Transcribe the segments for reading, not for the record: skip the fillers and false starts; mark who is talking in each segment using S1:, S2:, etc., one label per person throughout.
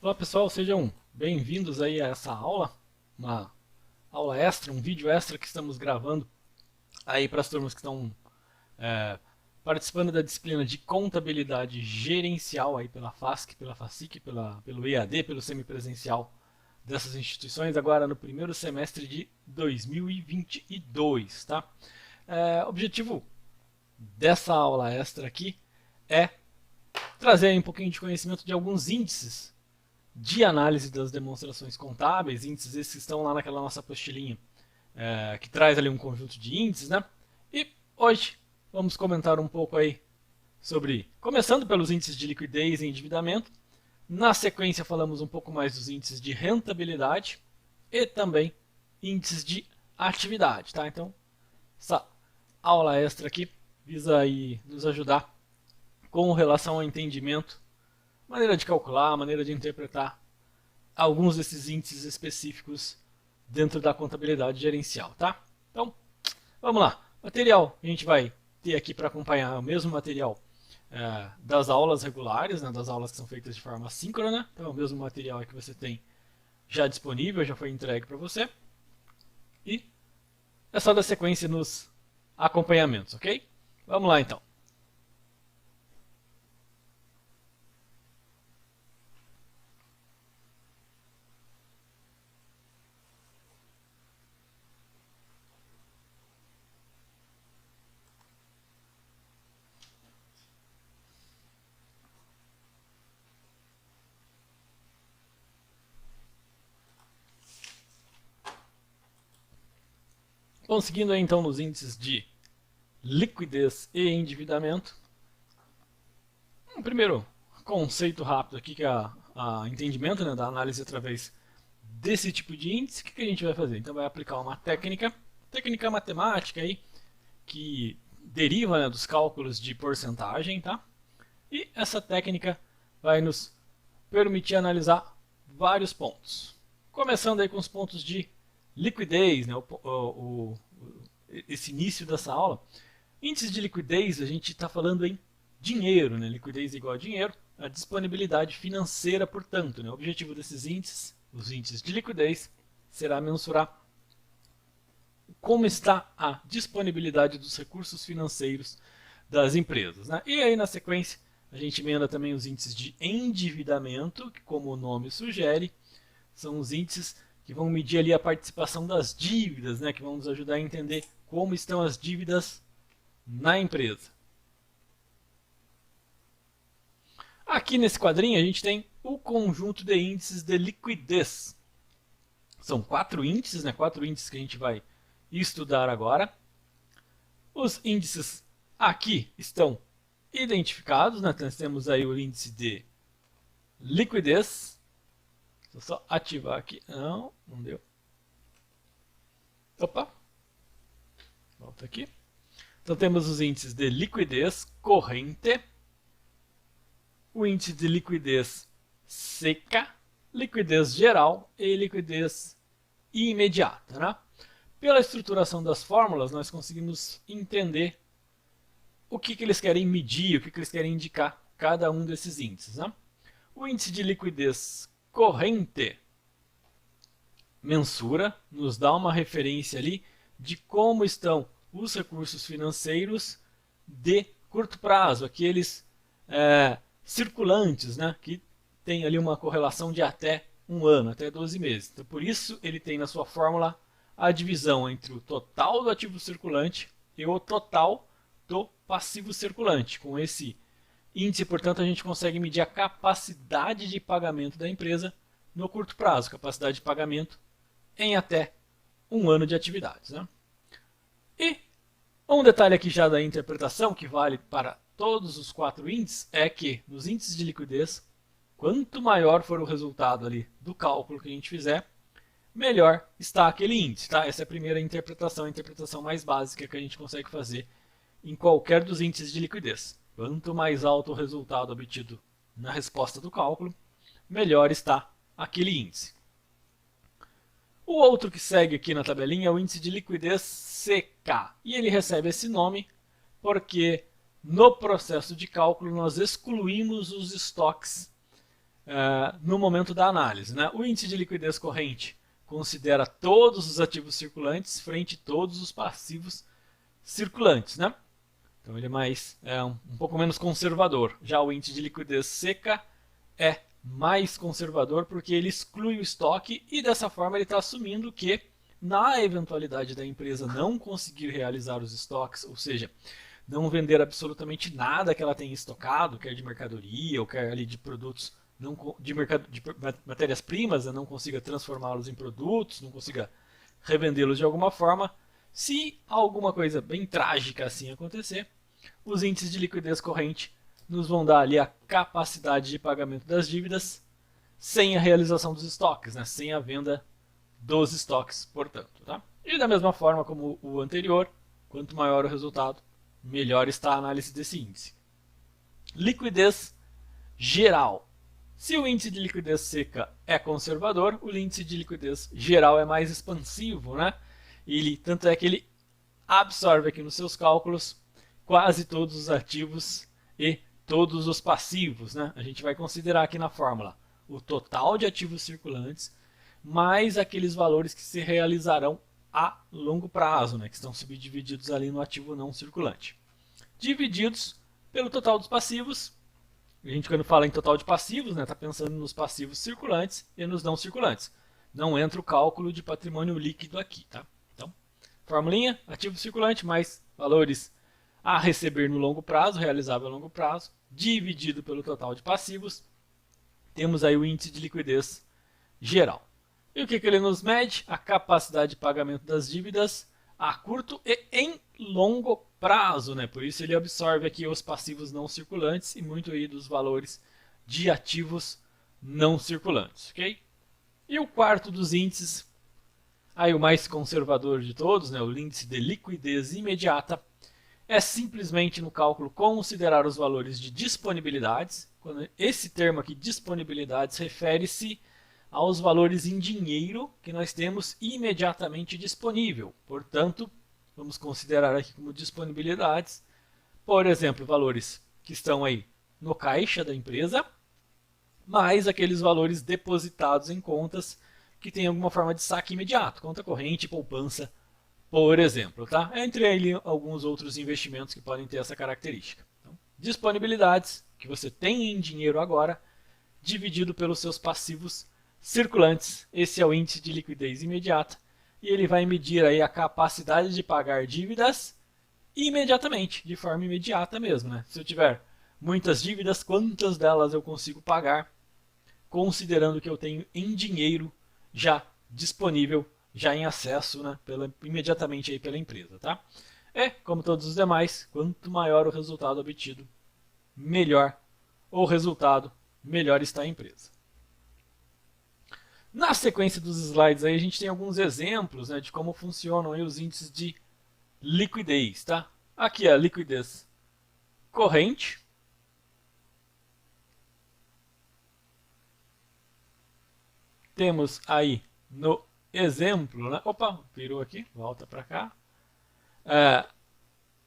S1: Olá pessoal, sejam bem-vindos aí a essa aula, uma aula extra, um vídeo extra que estamos gravando aí para as turmas que estão participando da disciplina de contabilidade gerencial aí pela FASC, pela FACIC, pelo EAD, pelo semipresencial dessas instituições, agora no primeiro semestre de 2022, tá? O objetivo dessa aula extra aqui é trazer um pouquinho de conhecimento de alguns índices de análise das demonstrações contábeis, índices esses que estão lá naquela nossa apostilinha, que traz ali um conjunto de índices, né? E hoje vamos comentar um pouco aí sobre, começando pelos índices de liquidez e endividamento, na sequência falamos um pouco mais dos índices de rentabilidade e também índices de atividade, tá? Então, essa aula extra aqui visa aí nos ajudar com relação ao entendimento, maneira de calcular, maneira de interpretar alguns desses índices específicos dentro da contabilidade gerencial, tá? Então, vamos lá. Material a gente vai ter aqui para acompanhar o mesmo material das aulas regulares, né, das aulas que são feitas de forma assíncrona. Então, é o mesmo material que você tem já disponível, já foi entregue para você. E é só dar sequência nos acompanhamentos, ok? Vamos lá então. Bom, seguindo aí então nos índices de liquidez e endividamento. Um primeiro conceito rápido aqui que é o entendimento, né, da análise através desse tipo de índice. O que a gente vai fazer? Então vai aplicar uma técnica matemática aí, que deriva, né, dos cálculos de porcentagem, tá? E essa técnica vai nos permitir analisar vários pontos. Começando aí com os pontos de liquidez, né, esse início dessa aula. Índices de liquidez, a gente está falando em dinheiro, né? Liquidez igual a dinheiro, a disponibilidade financeira, portanto, né? O objetivo desses índices, os índices de liquidez, será mensurar como está a disponibilidade dos recursos financeiros das empresas, né? E aí, na sequência, a gente emenda também os índices de endividamento, que, como o nome sugere, são os índices que vão medir ali a participação das dívidas, né? Que vão nos ajudar a entender como estão as dívidas na empresa. Aqui nesse quadrinho a gente tem o conjunto de índices de liquidez. São 4 índices, né? 4 índices que a gente vai estudar agora. Os índices aqui estão identificados, né? Então, nós temos aí o índice de liquidez. Vou só ativar aqui. Não deu. Opa. Volta aqui. Então temos os índices de liquidez corrente, o índice de liquidez seca, liquidez geral e liquidez imediata, né? Pela estruturação das fórmulas, nós conseguimos entender o que eles querem medir, o que eles querem indicar cada um desses índices, né? O índice de liquidez corrente mensura, nos dá uma referência ali de como estão os recursos financeiros de curto prazo, aqueles circulantes, né, que tem ali uma correlação de até um ano, até 12 meses. Então, por isso, ele tem na sua fórmula a divisão entre o total do ativo circulante e o total do passivo circulante. Com esse índice, portanto, a gente consegue medir a capacidade de pagamento da empresa no curto prazo, capacidade de pagamento em até um ano de atividades, né? E um detalhe aqui já da interpretação, que vale para todos os 4 índices, é que nos índices de liquidez, quanto maior for o resultado ali do cálculo que a gente fizer, melhor está aquele índice, tá? Essa é a primeira interpretação, a interpretação mais básica que a gente consegue fazer em qualquer dos índices de liquidez. Quanto mais alto o resultado obtido na resposta do cálculo, melhor está aquele índice. O outro que segue aqui na tabelinha é o índice de liquidez seca. E ele recebe esse nome porque no processo de cálculo nós excluímos os estoques no momento da análise, né? O índice de liquidez corrente considera todos os ativos circulantes frente a todos os passivos circulantes, né? Então ele é um pouco menos conservador. Já o índice de liquidez seca é mais conservador porque ele exclui o estoque e dessa forma ele está assumindo que na eventualidade da empresa não conseguir realizar os estoques, ou seja, não vender absolutamente nada que ela tenha estocado, quer de mercadoria ou quer ali de produtos, de matérias-primas, não consiga transformá-los em produtos, não consiga revendê-los de alguma forma. Se alguma coisa bem trágica assim acontecer, os índices de liquidez corrente nos vão dar ali a capacidade de pagamento das dívidas sem a realização dos estoques, né? Sem a venda dos estoques, portanto. Tá? E da mesma forma como o anterior, quanto maior o resultado, melhor está a análise desse índice. Liquidez geral. Se o índice de liquidez seca é conservador, o índice de liquidez geral é mais expansivo, né? Tanto é que ele absorve aqui nos seus cálculos quase todos os ativos e todos os passivos, né? A gente vai considerar aqui na fórmula o total de ativos circulantes mais aqueles valores que se realizarão a longo prazo, né? Que estão subdivididos ali no ativo não circulante. Divididos pelo total dos passivos. A gente, quando fala em total de passivos, está pensando nos passivos circulantes e nos não circulantes. Não entra o cálculo de patrimônio líquido aqui. Tá? Então, formulinha, ativo circulante mais valores a receber no longo prazo, realizável a longo prazo, dividido pelo total de passivos. Temos aí o índice de liquidez geral. E o que ele nos mede? A capacidade de pagamento das dívidas a curto e em longo prazo, né? Por isso ele absorve aqui os passivos não circulantes e muito aí dos valores de ativos não circulantes, ok? E o quarto dos índices, aí o mais conservador de todos, né? O índice de liquidez imediata, é simplesmente no cálculo considerar os valores de disponibilidades. Quando esse termo aqui, disponibilidades, refere-se aos valores em dinheiro que nós temos imediatamente disponível. Portanto, vamos considerar aqui como disponibilidades, por exemplo, valores que estão aí no caixa da empresa, mais aqueles valores depositados em contas que têm alguma forma de saque imediato, conta corrente, poupança, por exemplo. Tá? Entre aí alguns outros investimentos que podem ter essa característica. Então, disponibilidades que você tem em dinheiro agora, dividido pelos seus passivos circulantes. Esse é o índice de liquidez imediata. E ele vai medir aí a capacidade de pagar dívidas imediatamente, de forma imediata mesmo. Né? Se eu tiver muitas dívidas, quantas delas eu consigo pagar, considerando que eu tenho em dinheiro já disponível, já em acesso, né, imediatamente aí pela empresa. Tá? Como todos os demais, quanto maior o resultado obtido, melhor o resultado, melhor está a empresa. Na sequência dos slides aí, a gente tem alguns exemplos, né, de como funcionam aí os índices de liquidez. Tá? Aqui é a liquidez corrente. Temos aí no exemplo, né? Opa, virou aqui, volta para cá.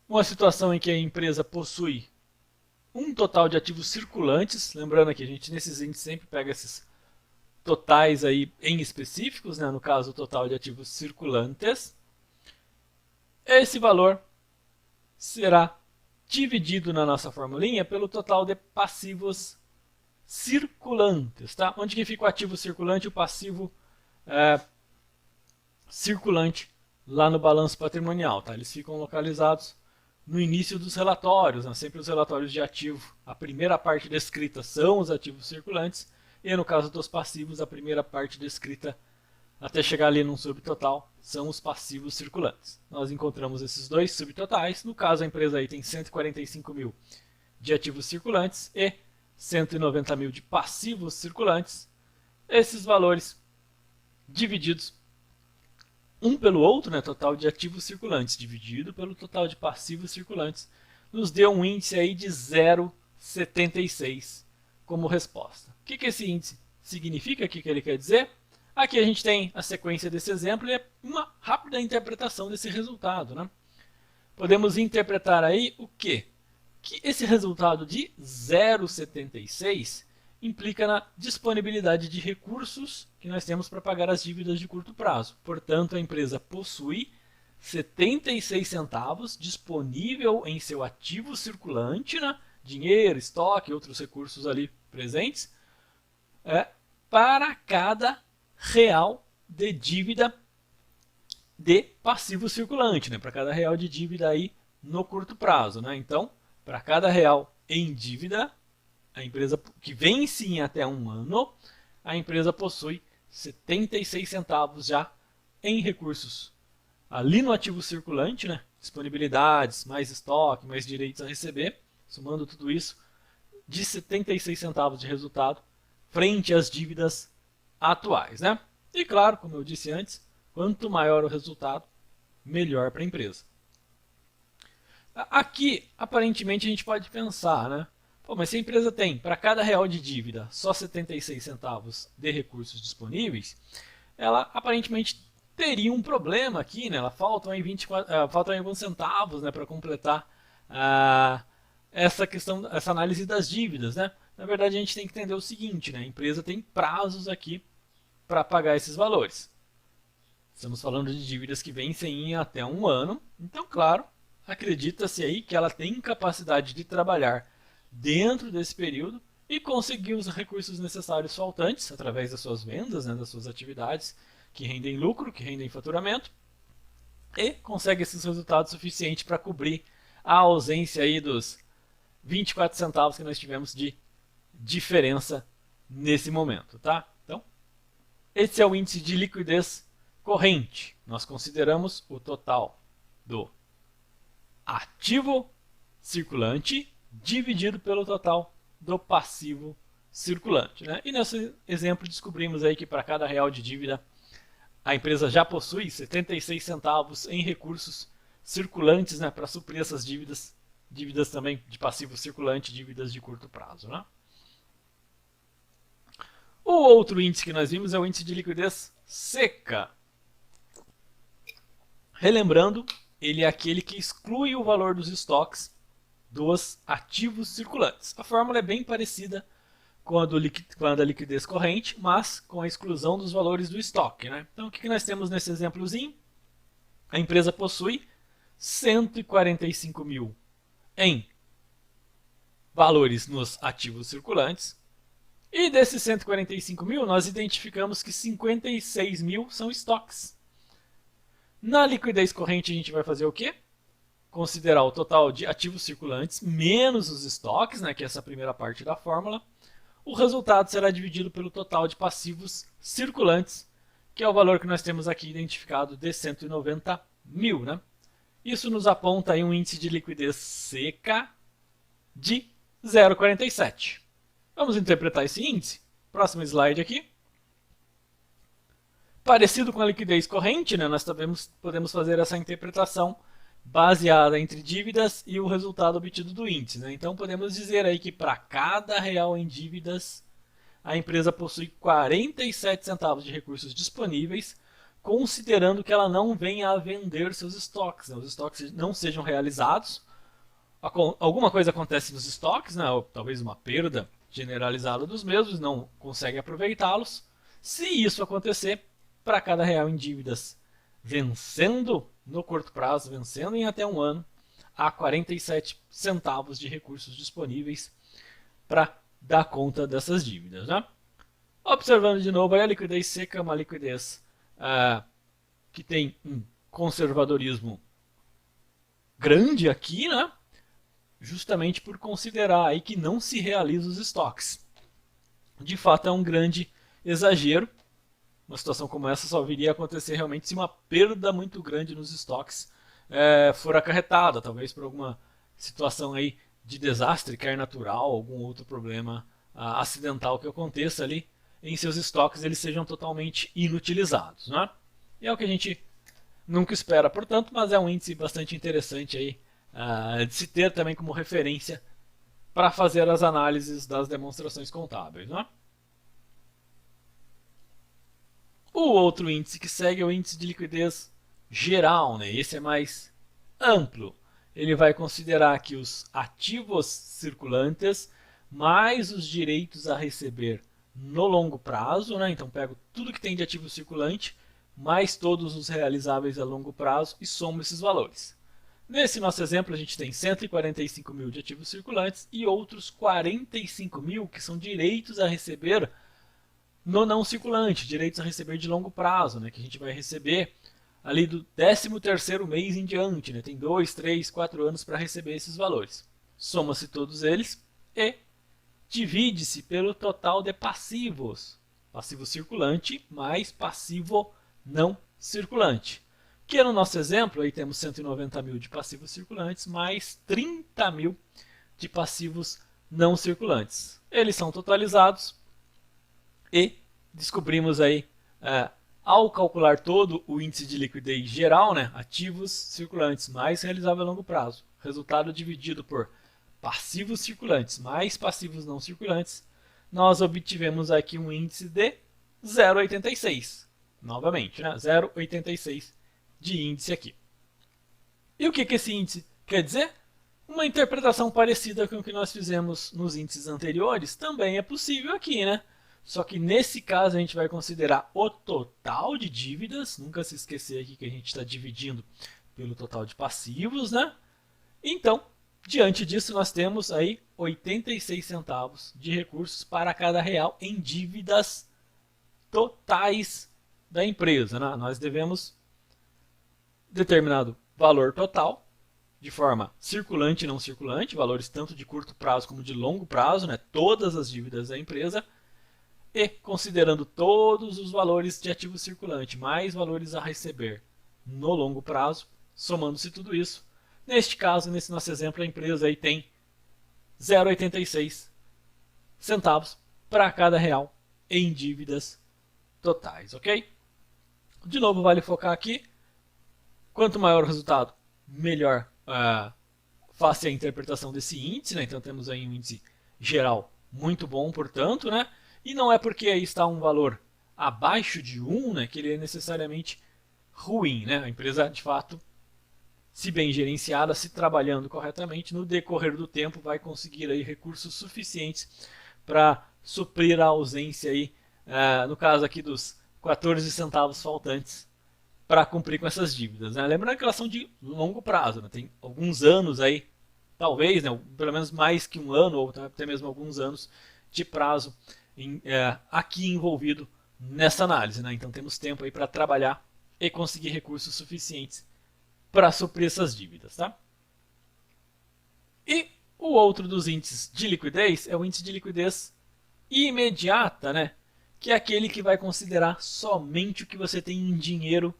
S1: Uma situação em que a empresa possui um total de ativos circulantes. Lembrando que a gente nesses índices sempre pega esses totais aí em específicos, né? No caso o total de ativos circulantes. Esse valor será dividido na nossa formulinha pelo total de passivos circulantes. Tá? Onde que fica o ativo circulante e o passivo circulante lá no balanço patrimonial? Tá? Eles ficam localizados no início dos relatórios, né? Sempre os relatórios de ativo. A primeira parte descrita são os ativos circulantes e no caso dos passivos, a primeira parte descrita até chegar ali num subtotal são os passivos circulantes. Nós encontramos esses dois subtotais. No caso, a empresa aí tem 145 mil de ativos circulantes e 190 mil de passivos circulantes. Esses valores divididos um pelo outro, né, total de ativos circulantes dividido pelo total de passivos circulantes, nos deu um índice aí de 0,76 como resposta. O que esse índice significa? O que ele quer dizer? Aqui a gente tem a sequência desse exemplo e uma rápida interpretação desse resultado. Né? Podemos interpretar aí o quê? Que esse resultado de 0,76 implica na disponibilidade de recursos que nós temos para pagar as dívidas de curto prazo. Portanto, a empresa possui 76 centavos disponível em seu ativo circulante, né? Dinheiro, estoque, outros recursos ali presentes, para cada real de dívida de passivo circulante, né? Para cada real de dívida aí no curto prazo, né? Então, para cada real em dívida, a empresa que vence em até um ano, a empresa possui 76 centavos já em recursos ali no ativo circulante, né? Disponibilidades, mais estoque, mais direitos a receber, somando tudo isso, de 76 centavos de resultado frente às dívidas atuais, né? E claro, como eu disse antes, quanto maior o resultado, melhor para a empresa. Aqui, aparentemente, a gente pode pensar, né? Pô, mas se a empresa tem, para cada real de dívida, só 76 centavos de recursos disponíveis, ela aparentemente teria um problema aqui, né? Faltam aí faltam aí alguns centavos, né, para completar essa questão, essa análise das dívidas, né? Na verdade, a gente tem que entender o seguinte, né? A empresa tem prazos aqui para pagar esses valores. Estamos falando de dívidas que vencem em até um ano, então, claro, acredita-se aí que ela tem capacidade de trabalhar dentro desse período e conseguir os recursos necessários faltantes através das suas vendas, né, das suas atividades que rendem lucro, que rendem faturamento, e consegue esses resultados suficientes para cobrir a ausência aí dos 24 centavos que nós tivemos de diferença nesse momento, tá? Então, esse é o índice de liquidez corrente. Nós consideramos o total do ativo circulante dividido pelo total do passivo circulante, né? E nesse exemplo descobrimos aí que para cada real de dívida a empresa já possui 76 centavos em recursos circulantes, né, para suprir essas dívidas, dívidas também de passivo circulante, dívidas de curto prazo, né? O outro índice que nós vimos é o índice de liquidez seca. Relembrando, ele é aquele que exclui o valor dos estoques dos ativos circulantes. A fórmula é bem parecida com a da liquidez corrente, mas com a exclusão dos valores do estoque, né? Então, o que nós temos nesse exemplozinho? A empresa possui 145 mil em valores nos ativos circulantes, e desses 145 mil, nós identificamos que 56 mil são estoques. Na liquidez corrente, a gente vai fazer o quê? Considerar o total de ativos circulantes menos os estoques, né, que é essa primeira parte da fórmula. O resultado será dividido pelo total de passivos circulantes, que é o valor que nós temos aqui identificado de 190 mil. Né? Isso nos aponta aí um índice de liquidez seca de 0,47. Vamos interpretar esse índice? Próximo slide aqui. Parecido com a liquidez corrente, né, nós podemos fazer essa interpretação baseada entre dívidas e o resultado obtido do índice. Né? Então podemos dizer aí que para cada real em dívidas, a empresa possui 47 centavos de recursos disponíveis, considerando que ela não venha a vender seus estoques, né? Os estoques não sejam realizados, alguma coisa acontece nos estoques, né? Ou talvez uma perda generalizada dos mesmos, não consegue aproveitá-los. Se isso acontecer, para cada real em dívidas vencendo no curto prazo, vencendo em até um ano, há 47 centavos de recursos disponíveis para dar conta dessas dívidas. Né? Observando de novo, a liquidez seca é uma liquidez que tem um conservadorismo grande aqui, né? Justamente por considerar aí que não se realizam os estoques. De fato, é um grande exagero. Uma situação como essa só viria a acontecer realmente se uma perda muito grande nos estoques for acarretada, talvez por alguma situação aí de desastre, quer natural, algum outro problema acidental que aconteça ali em seus estoques, eles sejam totalmente inutilizados. Né? E é o que a gente nunca espera, portanto, mas é um índice bastante interessante aí, de se ter também como referência para fazer as análises das demonstrações contábeis. Né? O outro índice que segue é o índice de liquidez geral, né? Esse é mais amplo. Ele vai considerar aqui os ativos circulantes mais os direitos a receber no longo prazo, né? Então pego tudo que tem de ativo circulante, mais todos os realizáveis a longo prazo e somo esses valores. Nesse nosso exemplo, a gente tem 145 mil de ativos circulantes e outros 45 mil que são direitos a receber no não circulante, direitos a receber de longo prazo, né? Que a gente vai receber ali do 13º mês em diante, né? Tem 2, 3, 4 anos para receber esses valores. Soma-se todos eles e divide-se pelo total de passivos. Passivo circulante mais passivo não circulante. Que no nosso exemplo aí temos 190 mil de passivos circulantes mais 30 mil de passivos não circulantes. Eles são totalizados e descobrimos aí, ao calcular todo o índice de liquidez geral, né, ativos circulantes mais realizável a longo prazo, resultado dividido por passivos circulantes mais passivos não circulantes, nós obtivemos aqui um índice de 0,86. Novamente, né, 0,86 de índice aqui. E o que esse índice quer dizer? Uma interpretação parecida com o que nós fizemos nos índices anteriores também é possível aqui, né? Só que nesse caso a gente vai considerar o total de dívidas, nunca se esquecer aqui que a gente está dividindo pelo total de passivos, né? Então, diante disso nós temos aí 86 centavos de recursos para cada real em dívidas totais da empresa, né? Nós devemos determinado valor total, de forma circulante e não circulante, valores tanto de curto prazo como de longo prazo, né? Todas as dívidas da empresa, e considerando todos os valores de ativo circulante, mais valores a receber no longo prazo, somando-se tudo isso. Neste caso, nesse nosso exemplo, a empresa aí tem 0,86 centavos para cada real em dívidas totais, ok? De novo, vale focar aqui. Quanto maior o resultado, melhor face a interpretação desse índice, né? Então temos aí um índice geral muito bom, portanto, né? E não é porque aí está um valor abaixo de 1, né, que ele é necessariamente ruim, né? A empresa, de fato, se bem gerenciada, se trabalhando corretamente, no decorrer do tempo vai conseguir aí recursos suficientes para suprir a ausência aí, no caso aqui dos 14 centavos faltantes para cumprir com essas dívidas, né? Lembrando que elas são de longo prazo, né? Tem alguns anos aí, talvez, né, pelo menos mais que um ano, ou até mesmo alguns anos de prazo aqui envolvido nessa análise, né? Então temos tempo aí para trabalhar e conseguir recursos suficientes para suprir essas dívidas, tá? E o outro dos índices de liquidez é o índice de liquidez imediata, né? Que é aquele que vai considerar somente o que você tem em dinheiro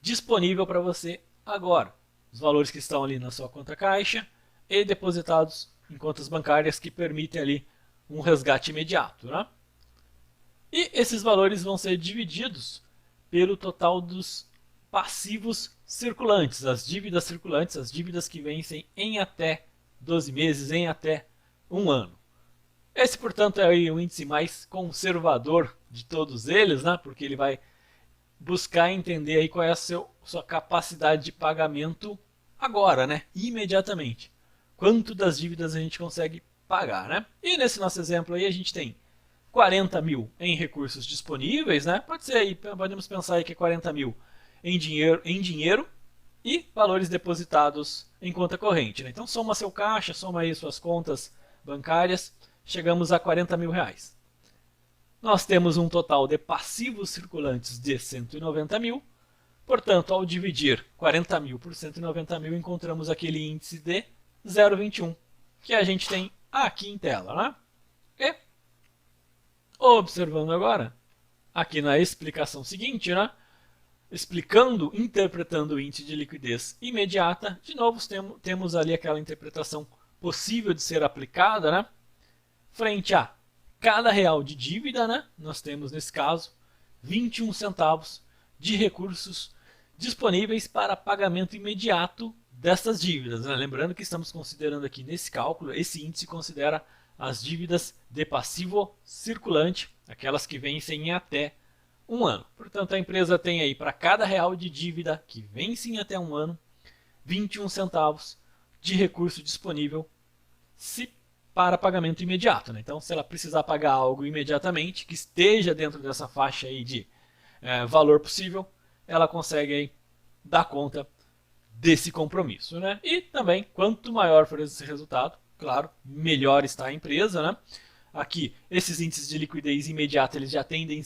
S1: disponível para você agora. Os valores que estão ali na sua conta caixa e depositados em contas bancárias que permitem ali um resgate imediato, né? E esses valores vão ser divididos pelo total dos passivos circulantes, as dívidas que vencem em até 12 meses, em até um ano. Esse, portanto, é o índice mais conservador de todos eles, né? Porque ele vai buscar entender aí qual é a sua capacidade de pagamento agora, né? Imediatamente. Quanto das dívidas a gente consegue pagar, né? E nesse nosso exemplo aí a gente tem 40 mil em recursos disponíveis, né? Pode ser aí, podemos pensar aí que é 40 mil em dinheiro e valores depositados em conta corrente, né? Então soma seu caixa, soma aí suas contas bancárias, chegamos a 40 mil reais. Nós temos um total de passivos circulantes de 190 mil, portanto, ao dividir 40 mil por 190 mil, encontramos aquele índice de 0,21, que a gente tem aqui em tela, né? E, observando agora, aqui na explicação seguinte, né? Interpretando o índice de liquidez imediata, de novo temos ali aquela interpretação possível de ser aplicada, né? Frente a cada real de dívida, né? Nós temos nesse caso 21 centavos de recursos disponíveis para pagamento imediato dessas dívidas, né? Lembrando que estamos considerando aqui nesse cálculo, esse índice considera as dívidas de passivo circulante, aquelas que vencem em até um ano. Portanto, a empresa tem aí para cada real de dívida que vence em até um ano, 21 centavos de recurso disponível se para pagamento imediato, né? Então, se ela precisar pagar algo imediatamente, que esteja dentro dessa faixa aí de valor possível, ela consegue aí dar conta desse compromisso, né? E também, quanto maior for esse resultado, claro, melhor está a empresa, né? Aqui, esses índices de liquidez imediata, eles já tendem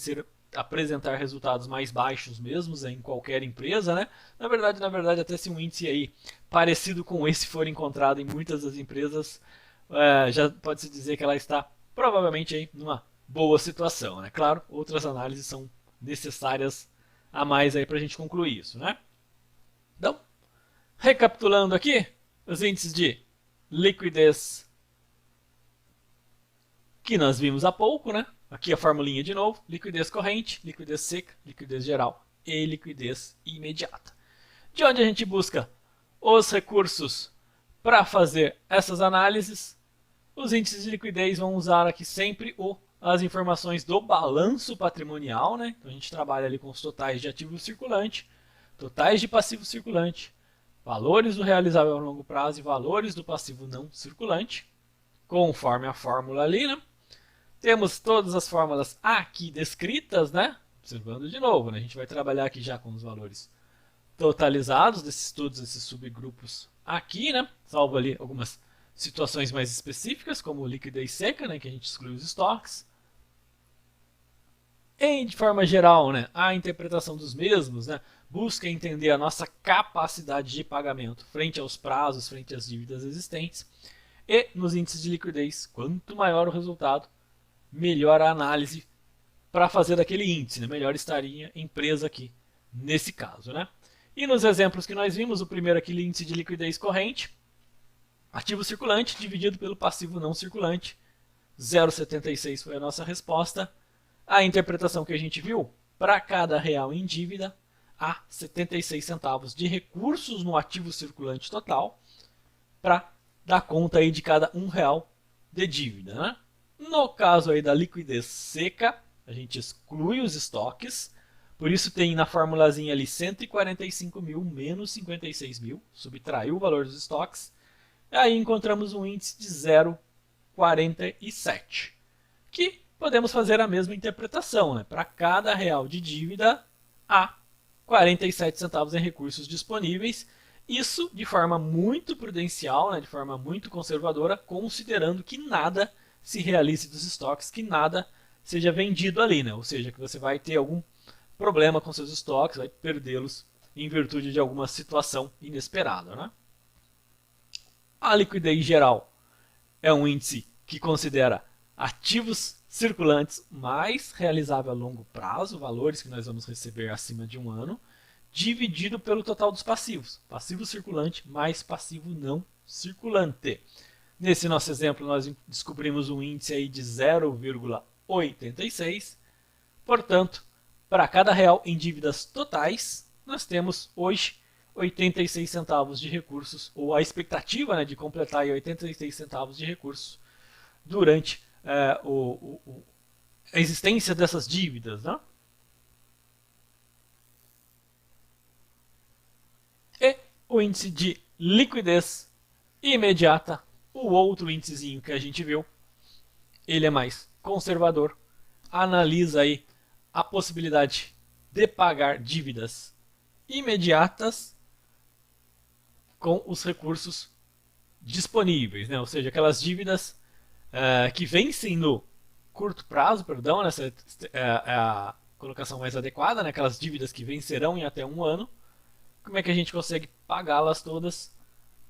S1: a apresentar resultados mais baixos mesmo em qualquer empresa, né? Na verdade, até se um índice aí parecido com esse for encontrado em muitas das empresas, já pode-se dizer que ela está provavelmente aí numa boa situação, né? Claro, outras análises são necessárias a mais aí para a gente concluir isso, né? Então, recapitulando aqui, os índices de liquidez que nós vimos há pouco, né? Aqui a formulinha de novo, liquidez corrente, liquidez seca, liquidez geral e liquidez imediata. De onde a gente busca os recursos para fazer essas análises, os índices de liquidez vão usar aqui sempre as informações do balanço patrimonial, né? Então a gente trabalha ali com os totais de ativo circulante, totais de passivo circulante, valores do realizável a longo prazo e valores do passivo não circulante, conforme a fórmula ali, né? Temos todas as fórmulas aqui descritas, né? Observando de novo, né? A gente vai trabalhar aqui já com os valores totalizados desses todos esses subgrupos aqui, né? Salvo ali algumas situações mais específicas, como liquidez seca, né? Que a gente exclui os estoques. De forma geral, né? A interpretação dos mesmos, né? Busca entender a nossa capacidade de pagamento frente aos prazos, frente às dívidas existentes. E nos índices de liquidez, quanto maior o resultado, melhor a análise para fazer daquele índice, né? Melhor estaria a empresa aqui nesse caso, né? E nos exemplos que nós vimos, o primeiro aqui, índice de liquidez corrente, ativo circulante dividido pelo passivo não circulante, 0,76 foi a nossa resposta. A interpretação que a gente viu, para cada real em dívida, há 76 centavos de recursos no ativo circulante total, para dar conta aí de cada R$1 de dívida, né? No caso aí da liquidez seca, a gente exclui os estoques, por isso tem na formulazinha ali 145 mil menos 56 mil, subtraiu o valor dos estoques, e aí encontramos um índice de 0,47, que podemos fazer a mesma interpretação, né? Para cada real de dívida, há 47 centavos em recursos disponíveis, isso de forma muito prudencial, né? De forma muito conservadora, considerando que nada se realize dos estoques, que nada seja vendido ali, né? Ou seja, que você vai ter algum problema com seus estoques, vai perdê-los em virtude de alguma situação inesperada, né? A liquidez geral é um índice que considera ativos circulantes mais realizável a longo prazo, valores que nós vamos receber acima de um ano, dividido pelo total dos passivos. Passivo circulante mais passivo não circulante. Nesse nosso exemplo, nós descobrimos um índice aí de 0,86. Portanto, para cada real em dívidas totais, nós temos hoje 86 centavos de recursos, ou a expectativa, né, de completar aí 86 centavos de recursos durante a existência dessas dívidas, né? E o índice de liquidez imediata, o outro índicezinho que a gente viu, ele é mais conservador, analisa aí a possibilidade de pagar dívidas imediatas com os recursos disponíveis, né? Ou seja, aquelas dívidas que vencem no curto prazo, perdão, essa é a colocação mais adequada, né? Aquelas dívidas que vencerão em até um ano. Como é que a gente consegue pagá-las todas,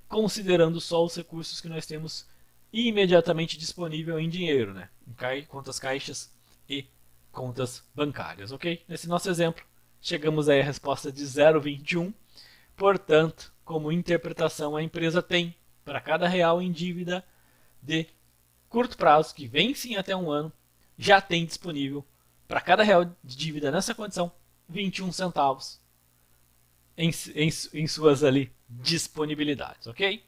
S1: considerando só os recursos que nós temos imediatamente disponível em dinheiro, né? Em contas caixas e contas bancárias, ok? Nesse nosso exemplo, chegamos aí à resposta de 0,21. Portanto, como interpretação, a empresa tem, para cada real em dívida de curto prazo, que vence em até um ano, já tem disponível, para cada real de dívida nessa condição, 21 centavos em suas ali disponibilidades, ok?